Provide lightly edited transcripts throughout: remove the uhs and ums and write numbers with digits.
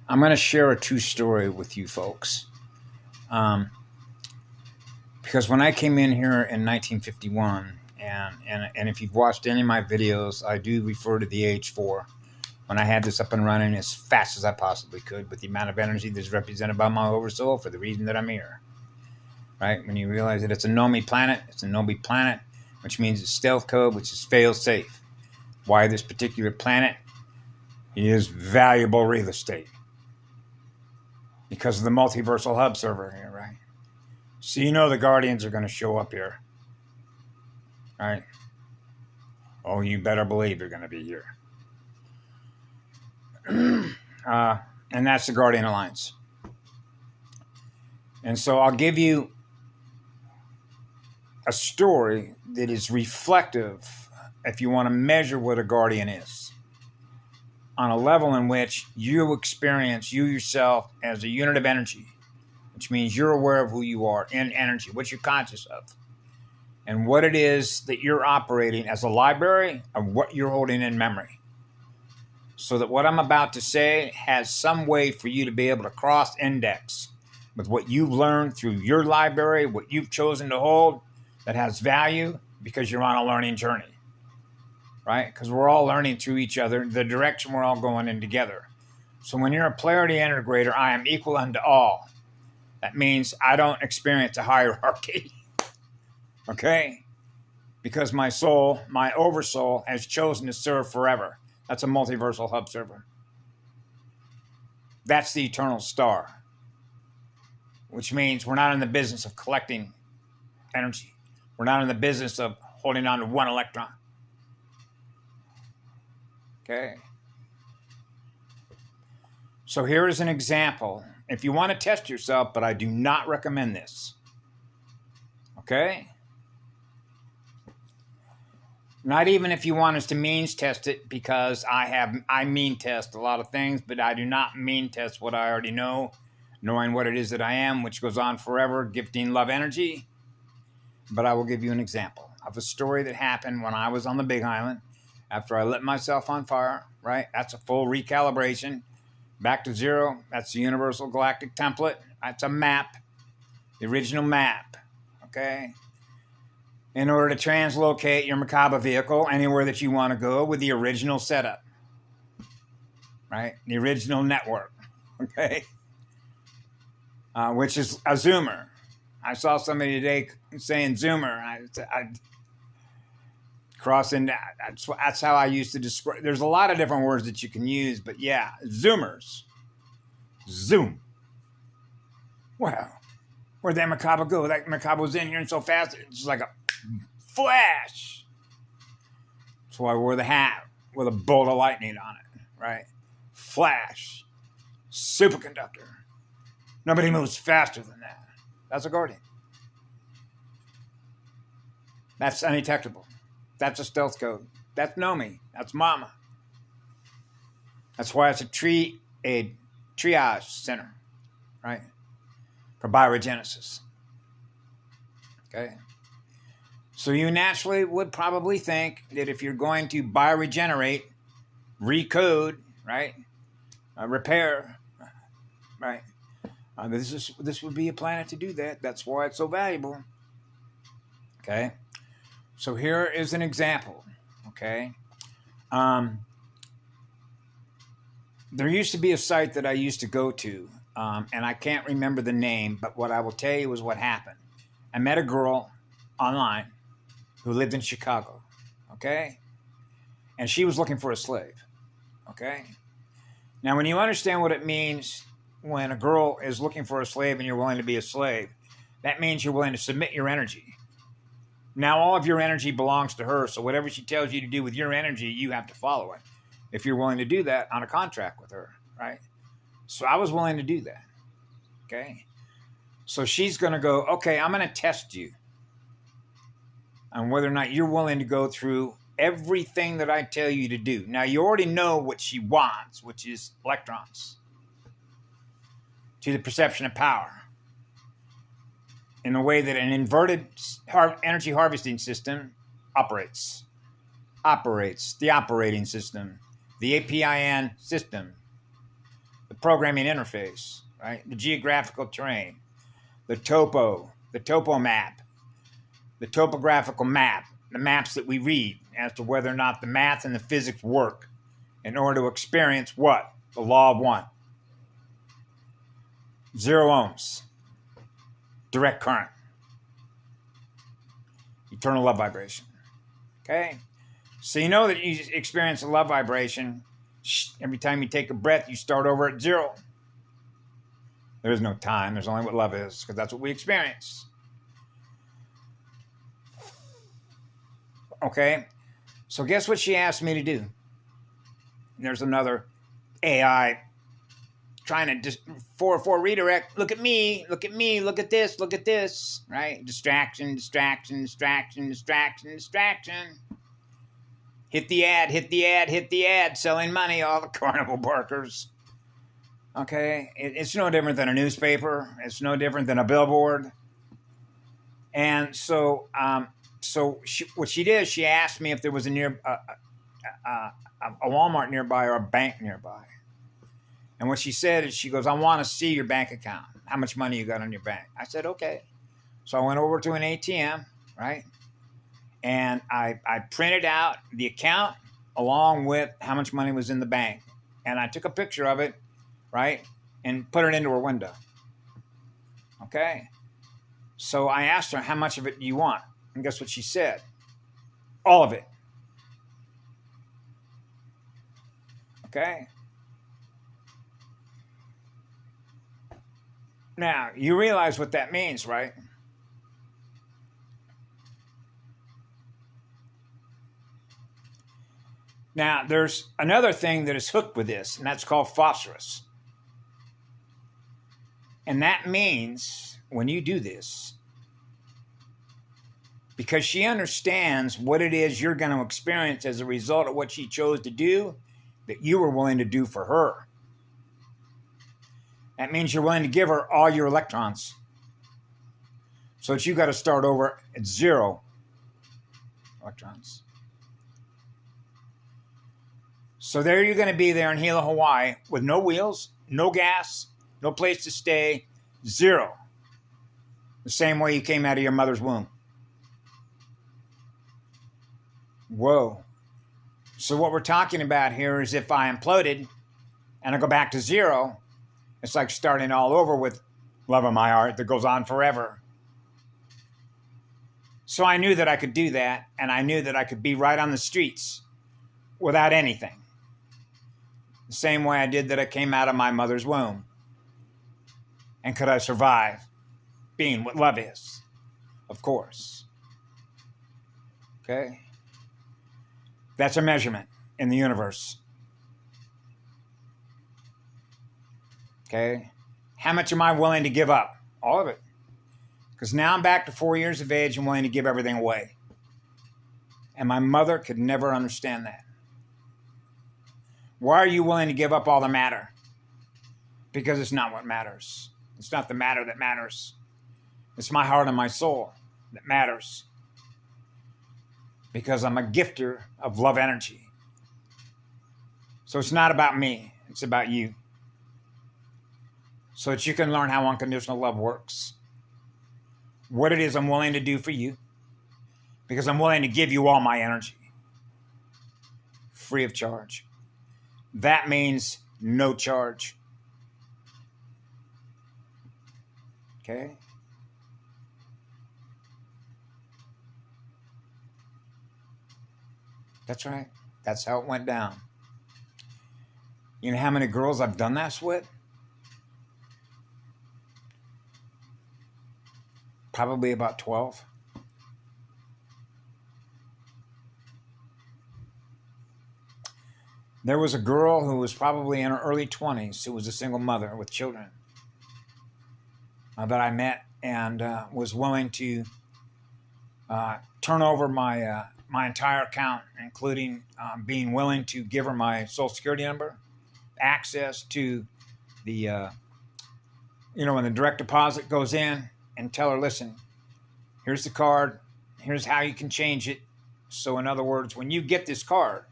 I'm going to share a true story with you folks. Because when I came in here in 1951, and if you've watched any of my videos, I do refer to the H4 when I had this up and running as fast as I possibly could with the amount of energy that's represented by my oversoul for the reason that I'm here. Right? When you realize that it's a Nomi planet, which means it's stealth code, which is fail safe. Why this particular planet is valuable real estate. Because of the multiversal hub server here, right? So you know the Guardians are going to show up here. Right? Oh, you better believe they're going to be here. And that's the Guardian Alliance. And so I'll give you a story that is reflective if you want to measure what a Guardian is on a level in which you experience you yourself as a unit of energy, which means you're aware of who you are in energy, what you're conscious of, and what it is that you're operating as a library of what you're holding in memory. So that what I'm about to say has some way for you to be able to cross-index with what you've learned through your library, what you've chosen to hold that has value because you're on a learning journey, right? Because we're all learning through each other, the direction we're all going in together. So when you're a polarity integrator, I am equal unto all. That means I don't experience a hierarchy, okay? Because my soul, my oversoul, has chosen to serve forever. That's a multiversal hub server. That's the eternal star, which means we're not in the business of collecting energy. We're not in the business of holding on to one electron. Okay. So here is an example. If you want to test yourself, but I do not recommend this. Okay? Not even if you want us to means test it, because I mean test a lot of things, but I do not mean test what I already know, knowing what it is that I am, which goes on forever, gifting love energy. But I will give you an example of a story that happened when I was on the Big Island after I lit myself on fire, right? That's a full recalibration. Back to zero. That's the Universal Galactic Template. That's a map, the original map, okay? In order to translocate your Merkaba vehicle anywhere that you want to go with the original setup, right? The original network, okay? Which is a Zoomer. I saw somebody today saying Zoomer. I crossing that. That's how I used to describe. There's a lot of different words that you can use, but yeah, Zoomers. Zoom. Well, where'd that Merkaba go? That Merkaba was in here and so fast, it's just like a flash. That's why I wore the hat with a bolt of lightning on it, right? Flash. Superconductor. Nobody moves faster than that. That's a Guardian. That's undetectable. That's a stealth code. That's Nomi. That's Mama. That's why it's a triage center, right? For bioregenesis. Okay? So you naturally would probably think that if you're going to bioregenerate, recode, right? Repair, right? This would be a planet to do that. That's why it's so valuable. Okay? So here is an example, okay? There used to be a site that I used to go to, and I can't remember the name, but what I will tell you is what happened. I met a girl online who lived in Chicago, okay? And she was looking for a slave, okay? Now, when you understand what it means when a girl is looking for a slave and you're willing to be a slave, that means you're willing to submit your energy. Now, all of your energy belongs to her, so whatever she tells you to do with your energy, you have to follow it if you're willing to do that on a contract with her, right? So I was willing to do that, okay? So she's going to go, okay, I'm going to test you on whether or not you're willing to go through everything that I tell you to do. Now, you already know what she wants, which is electrons to the perception of power in the way that an inverted energy harvesting system operates. The operating system the APIN system, the programming interface, right? The geographical terrain, the topo map, the topographical map, the maps that we read as to whether or not the math and the physics work in order to experience what? The law of one. 0 ohms, direct current, eternal love vibration. Okay? So you know that you experience a love vibration. Every time you take a breath, you start over at 0. There is no time. There's only what love is, because that's what we experience. Okay? So guess what she asked me to do? There's another AI trying to just 404 redirect. Look at me, look at me, look at this, right? Distraction. Hit the ad, selling money, all the carnival barkers. Okay? It's no different than a newspaper. It's no different than a billboard. And so, what she did, she asked me if there was a Walmart nearby or a bank nearby. And what she said is, she goes, I want to see your bank account. How much money you got on your bank? I said, okay. So I went over to an ATM, right? And I printed out the account along with how much money was in the bank. And I took a picture of it, right? And put it into her window. Okay? So I asked her, how much of it do you want? And guess what she said? All of it. Okay? Now, you realize what that means, right? Now, there's another thing that is hooked with this, and that's called phosphorus. And that means when you do this, because she understands what it is you're going to experience as a result of what she chose to do, that you were willing to do for her. That means you're willing to give her all your electrons. So that you got to start over at 0 electrons. So there you're going to be there in Hilo, Hawaii, with no wheels, no gas, no place to stay, 0. The same way you came out of your mother's womb. Whoa. So what we're talking about here is, if I imploded and I go back to 0, it's like starting all over with love of my heart that goes on forever. So I knew that I could do that, and I knew that I could be right on the streets without anything. The same way I did that I came out of my mother's womb. And could I survive being what love is? Of course. Okay? That's a measurement in the universe. Okay? How much am I willing to give up? All of it. Because now I'm back to 4 years of age and willing to give everything away. And my mother could never understand that. Why are you willing to give up all the matter? Because it's not what matters. It's not the matter that matters. It's my heart and my soul that matters. Because I'm a gifter of love energy. So it's not about me. It's about you. So that you can learn how unconditional love works. What it is I'm willing to do for you. Because I'm willing to give you all my energy. Free of charge. That means no charge. Okay? That's right. That's how it went down. You know how many girls I've done this with? Probably about 12. There was a girl who was probably in her early 20s who was a single mother with children that I met, and was willing to turn over my entire account, including being willing to give her my Social Security number, access to the, when the direct deposit goes in, and tell her, listen, here's the card, here's how you can change it. So in other words, when you get this card,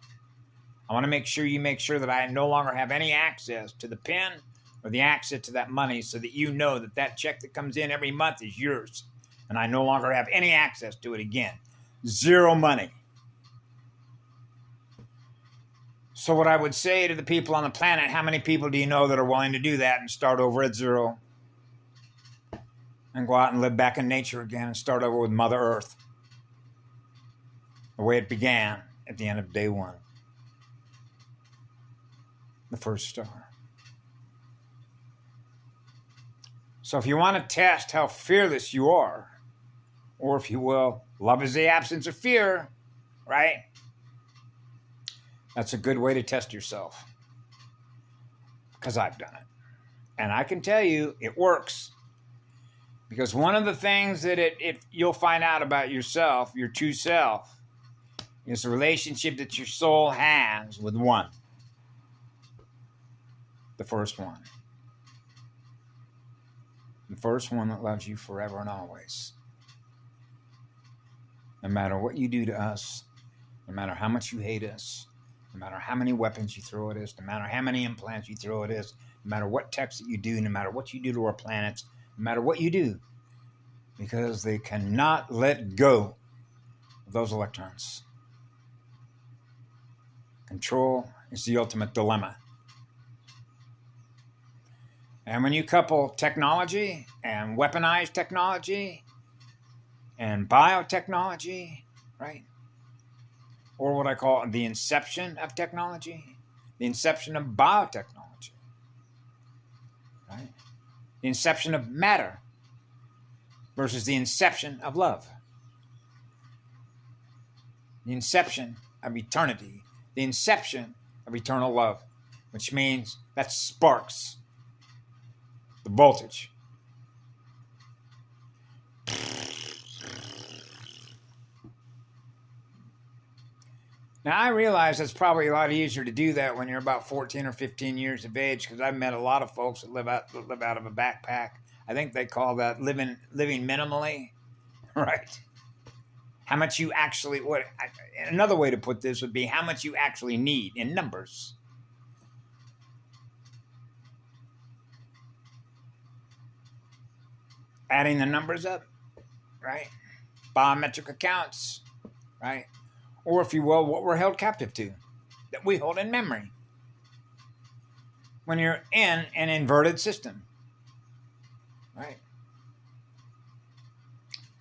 I want to make sure that I no longer have any access to the PIN or the access to that money, so that you know that that check that comes in every month is yours. And I no longer have any access to it again. Zero money. So what I would say to the people on the planet, how many people do you know that are willing to do that and start over at zero? And go out and live back in nature again and start over with Mother Earth. The way it began at the end of day one. The first star. So if you want to test how fearless you are, or if you will, love is the absence of fear, right? That's a good way to test yourself. Because I've done it. And I can tell you, it works. Because one of the things that you'll find out about yourself, your true self, is the relationship that your soul has with one. The first one. The first one that loves you forever and always. No matter what you do to us, no matter how much you hate us, no matter how many weapons you throw at us, no matter how many implants you throw at us, no matter what text that you do, no matter what you do to our planets, no matter what you do, because they cannot let go of those electrons. Control is the ultimate dilemma. And when you couple technology and weaponized technology and biotechnology, right? Or what I call the inception of technology, the inception of biotechnology, right? The inception of matter versus the inception of love. The inception of eternity, the inception of eternal love, which means that sparks the voltage. Now, I realize it's probably a lot easier to do that when you're about 14 or 15 years of age, because I've met a lot of folks that live out of a backpack. I think they call that living minimally, right? How much you actually, another way to put this would be how much you actually need in numbers. Adding the numbers up, right? Biometric accounts, right? Or if you will, what we're held captive to, that we hold in memory. When you're in an inverted system, right?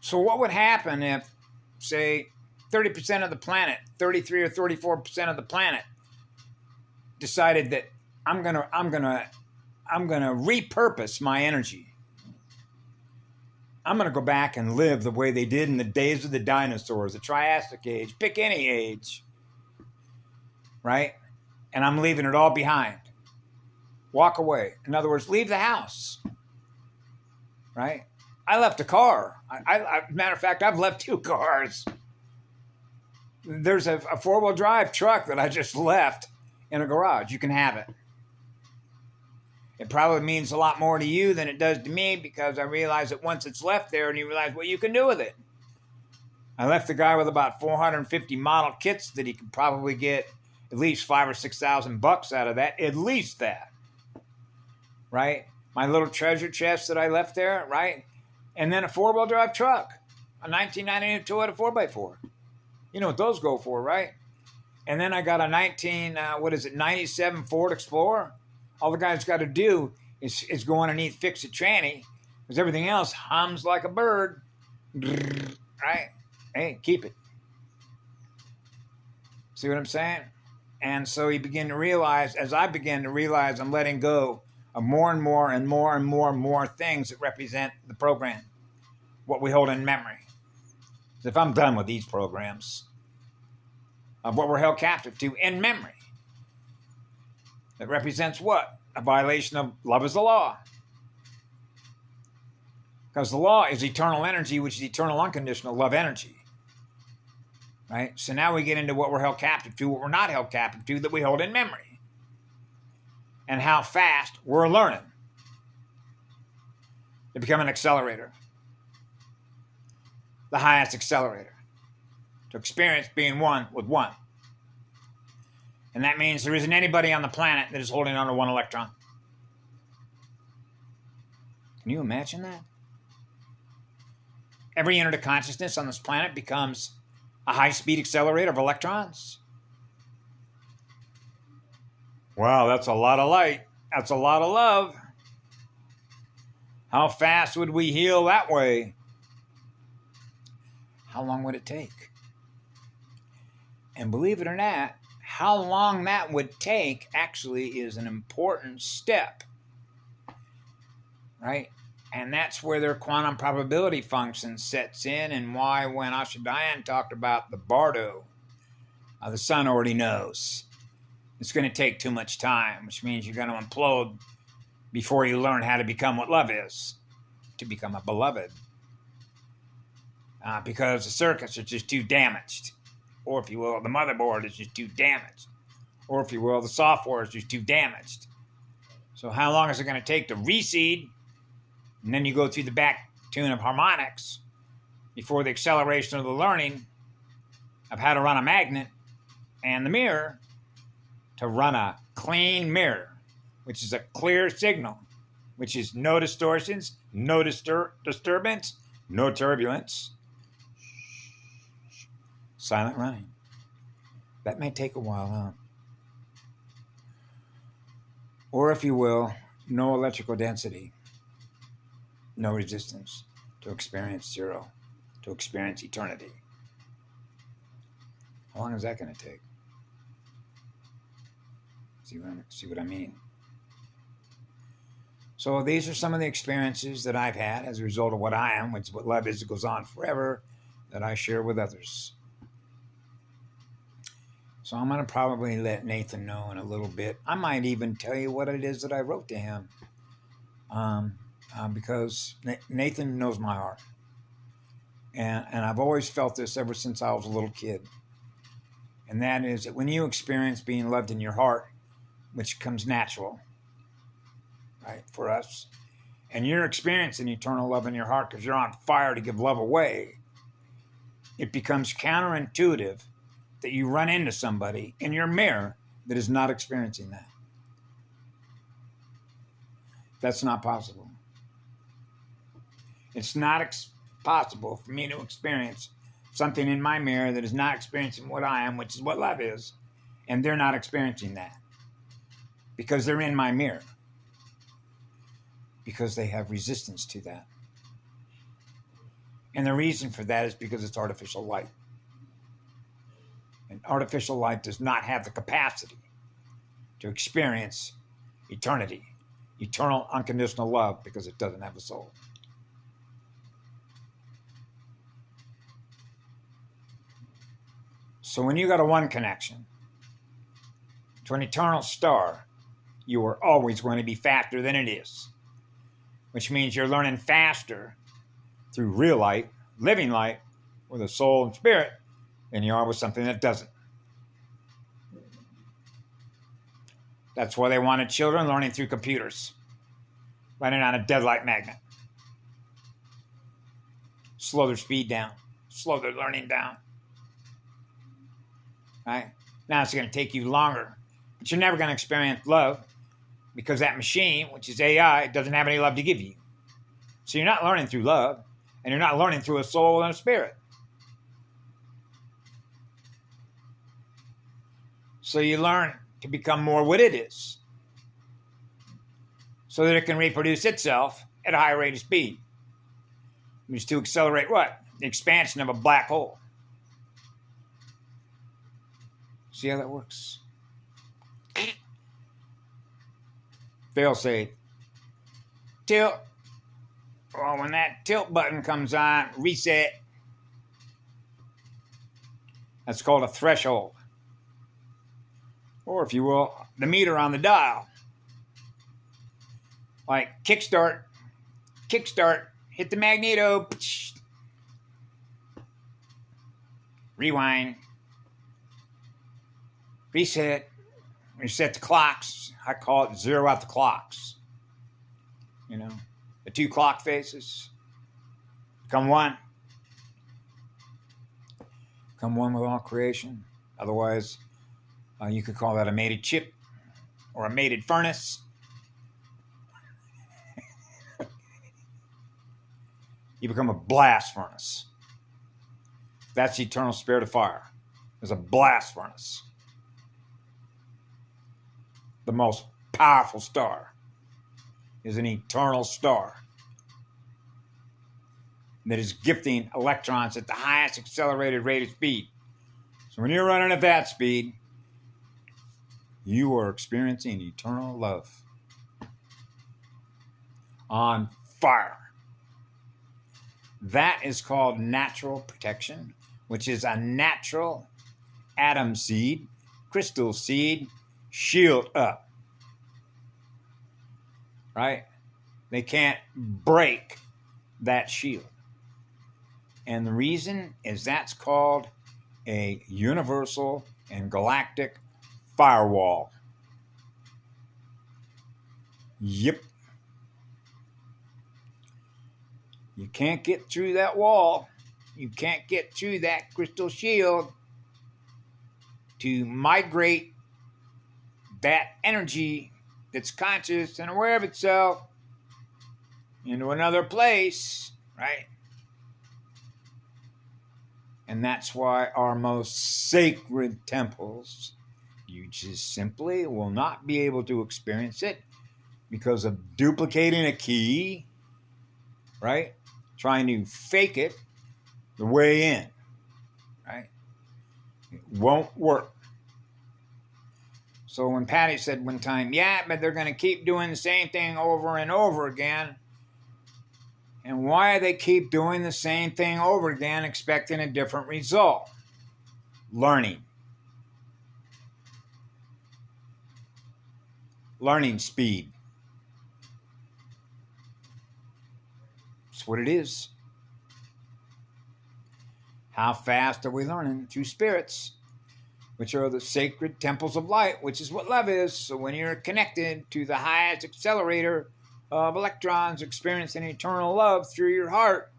So what would happen if, say, 30% of the planet, 33 or 34% of the planet decided that I'm gonna repurpose my energy. I'm going to go back and live the way they did in the days of the dinosaurs, the Triassic age, pick any age, right? And I'm leaving it all behind. Walk away. In other words, leave the house, right? I left a car. Matter of fact, I've left 2 cars. There's a 4-wheel drive truck that I just left in a garage. You can have it. It probably means a lot more to you than it does to me, because I realize that once it's left there and you realize what you can do with it. I left the guy with about 450 model kits that he could probably get at least $5,000 or $6,000 out of that. At least that. Right? My little treasure chest that I left there, right? And then a 4-wheel drive truck. A 1992 Toyota 4x4. You know what those go for, right? And then I got a 97 Ford Explorer. All the guy's got to do is go underneath Fix It Tranny, because everything else hums like a bird. Right? Hey, keep it. See what I'm saying? And so you begin to realize, as I begin to realize, I'm letting go of more and more and more and more and more things that represent the program, what we hold in memory. So if I'm done with these programs of what we're held captive to in memory, that represents what? A violation of love is the law. Because the law is eternal energy, which is eternal unconditional love energy. Right? So now we get into what we're held captive to, what we're not held captive to, that we hold in memory. And how fast we're learning to become an accelerator. The highest accelerator. To experience being one with one. And that means there isn't anybody on the planet that is holding on to one electron. Can you imagine that? Every unit of consciousness on this planet becomes a high-speed accelerator of electrons. Wow, that's a lot of light. That's a lot of love. How fast would we heal that way? How long would it take? And believe it or not, how long that would take actually is an important step, right? And that's where their quantum probability function sets in, and why when Asha Diane talked about the Bardo, the sun already knows. It's going to take too much time, which means you're going to implode before you learn how to become what love is, to become a beloved. Because the circuits are just too damaged. Or if you will, the motherboard is just too damaged. Or if you will, the software is just too damaged. So how long is it going to take to reseed? And then you go through the back tune of harmonics before the acceleration of the learning of how to run a magnet and the mirror to run a clean mirror, which is a clear signal, which is no distortions, no disturbance, no turbulence. Silent running. That may take a while, huh? Or if you will, no electrical density, no resistance to experience zero, to experience eternity. How long is that going to take? See what I mean? So these are some of the experiences that I've had as a result of what I am, which is what love is. It goes on forever, that I share with others. So I'm going to probably let Nathan know in a little bit. I might even tell you what it is that I wrote to him. Because Nathan knows my heart. And I've always felt this ever since I was a little kid. And that is that when you experience being loved in your heart, which comes natural, right, for us, and you're experiencing eternal love in your heart because you're on fire to give love away, it becomes counterintuitive that you run into somebody in your mirror that is not experiencing that. That's not possible. It's not possible for me to experience something in my mirror that is not experiencing what I am, which is what love is, and they're not experiencing that because they're in my mirror, because they have resistance to that. And the reason for that is because it's artificial light. And artificial light does not have the capacity to experience eternity, eternal unconditional love, because it doesn't have a soul. So when you got a one connection to an eternal star, you are always going to be faster than it is, which means you're learning faster through real light, living light, with a soul and spirit, than you are with something that doesn't. That's why they wanted children learning through computers, running on a deadlight magnet. Slow their speed down, slow their learning down. Right? Now it's going to take you longer, but you're never going to experience love because that machine, which is AI, doesn't have any love to give you. So you're not learning through love, and you're not learning through a soul and a spirit. So you learn to become more what it is, so that it can reproduce itself at a high rate of speed, which is to accelerate what? The expansion of a black hole. See how that works? Fail safe. Tilt. Well, when that tilt button comes on, reset. That's called a threshold. Or if you will, the meter on the dial. Like kickstart, hit the magneto, rewind, reset the clocks. I call it zero out the clocks. You know, the two clock faces. Become one. Become one with all creation. Otherwise, You could call that a mated chip or a mated furnace. You become a blast furnace. That's the eternal spirit of fire. It's a blast furnace. The most powerful star is an eternal star that is gifting electrons at the highest accelerated rate of speed. So when you're running at that speed, you are experiencing eternal love. On fire. That is called natural protection, which is a natural atom seed, crystal seed, shield up. Right? They can't break that shield. And the reason is that's called a universal and galactic firewall. Yep. You can't get through that wall. You can't get through that crystal shield to migrate that energy that's conscious and aware of itself into another place, right? And that's why our most sacred temples, you just simply will not be able to experience it because of duplicating a key, right? Trying to fake it the way in, right? It won't work. So when Patty said one time, yeah, but they're going to keep doing the same thing over and over again. And why they keep doing the same thing over again, expecting a different result? Learning. Learning speed. That's what it is. How fast are we learning? Through spirits, which are the sacred temples of light, which is what love is. So when you're connected to the highest accelerator of electrons experiencing eternal love through your heart,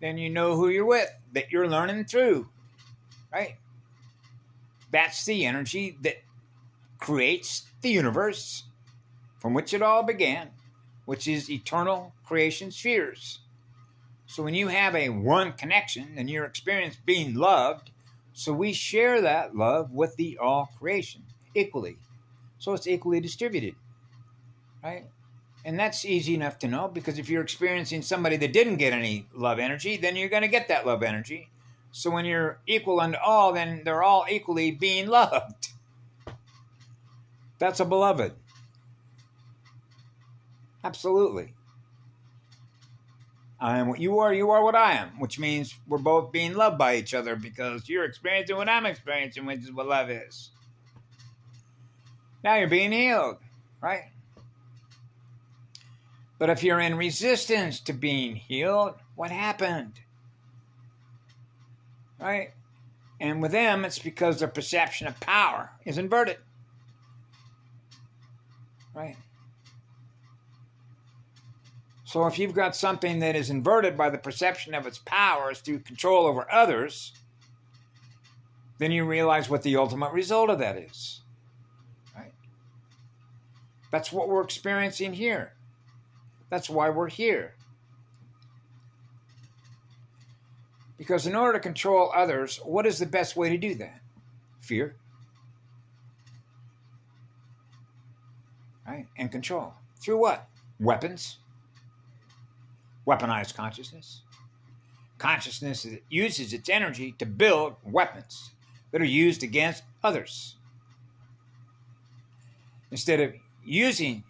then you know who you're with, that you're learning through, right? That's the energy that creates the universe from which it all began, which is eternal creation spheres. So when you have a one connection and you're experiencing being loved, so we share that love with the all creation equally. So it's equally distributed, right? And that's easy enough to know, because if you're experiencing somebody that didn't get any love energy, then you're going to get that love energy. So when you're equal unto all, then they're all equally being loved. That's a beloved. Absolutely. I am what you are what I am, which means we're both being loved by each other because you're experiencing what I'm experiencing, which is what love is. Now you're being healed, right? But if you're in resistance to being healed, what happened? Right? And with them, it's because their perception of power is inverted. Right? So if you've got something that is inverted by the perception of its powers through control over others, then you realize what the ultimate result of that is. Right? That's what we're experiencing here. That's why we're here. Because in order to control others, what is the best way to do that? Fear. Right? And control. Through what? Weapons. Weaponized consciousness. Consciousness that uses its energy to build weapons that are used against others. Instead of using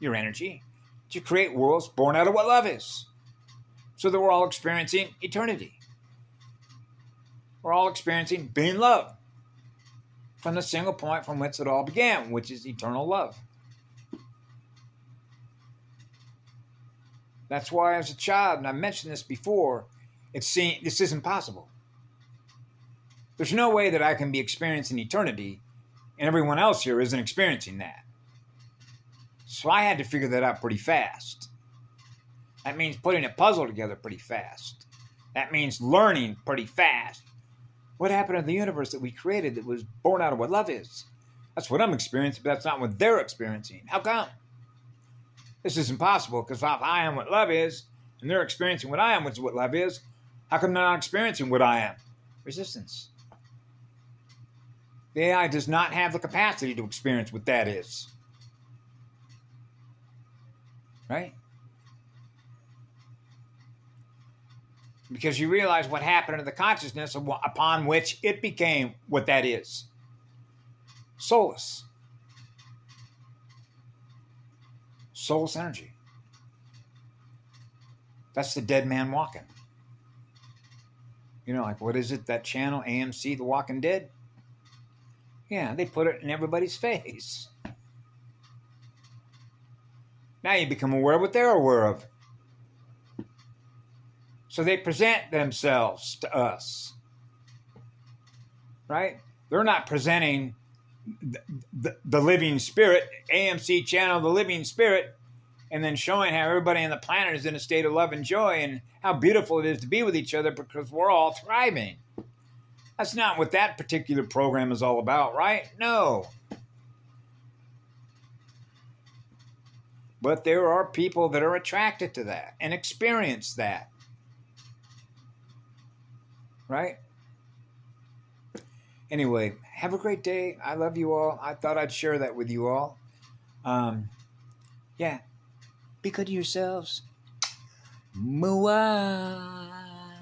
your energy to create worlds born out of what love is, so that we're all experiencing eternity. We're all experiencing being loved from the single point from which it all began, which is eternal love. That's why as a child, and I mentioned this before, this isn't possible. There's no way that I can be experiencing eternity and everyone else here isn't experiencing that. So I had to figure that out pretty fast. That means putting a puzzle together pretty fast. That means learning pretty fast. What happened to the universe that we created that was born out of what love is? That's what I'm experiencing, but that's not what they're experiencing. How come? This is impossible, because if I am what love is, and they're experiencing what I am, which is what love is, how come they're not experiencing what I am? Resistance. The AI does not have the capacity to experience what that is. Right? Because you realize what happened to the consciousness upon which it became what that is. Soulless. Soulless energy. That's the dead man walking. You know, like, what is it, that channel, AMC, The Walking Dead? Yeah, they put it in everybody's face. Now you become aware of what they're aware of. So they present themselves to us. Right? They're not presenting the living spirit, AMC channel, the living spirit, and then showing how everybody on the planet is in a state of love and joy and how beautiful it is to be with each other because we're all thriving. That's not what that particular program is all about, right? No. But there are people that are attracted to that and experience that. Right? Anyway, have a great day. I love you all. I thought I'd share that with you all. Yeah. Be good to yourselves. Mua.